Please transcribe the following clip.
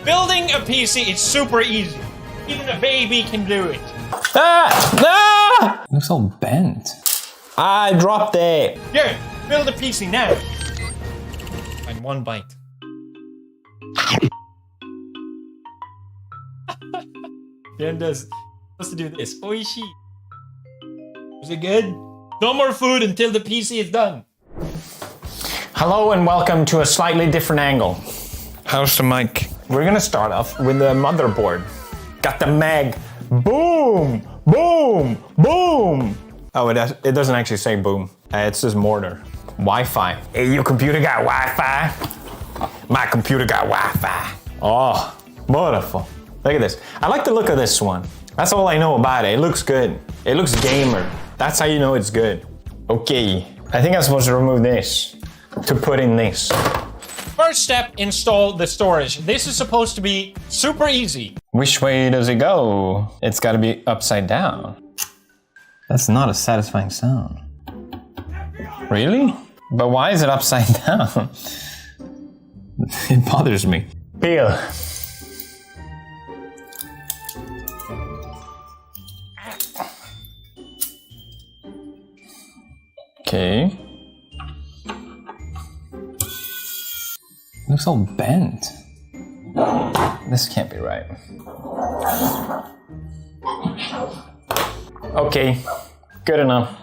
Building a PC is super easy. Even a baby can do it. Ah! It looks all bent. I dropped it. Here, build a PC now. And one bite. Then does supposed to do this. Oishi. Is it good? No more food until the PC is done. Hello and welcome to a slightly different angle. How's the mic? We're gonna start off with the motherboard. Got the mag. Boom! Boom! Boom! Oh, it doesn't actually say boom. It says mortar. Wi-Fi. Hey, your computer got Wi-Fi? My computer got Wi-Fi. Oh, beautiful. Look at this. I like the look of this one. That's all I know about it. It looks good. It looks gamer. That's how you know it's good. Okay, I think I'm supposed to remove this to put in this. First step, install the storage. This is supposed to be super easy. Which way does it go? It's gotta be upside down. That's not a satisfying sound. Really? But why is it upside down? It bothers me. Peel. Okay. Looks all bent. This can't be right. Okay, good enough.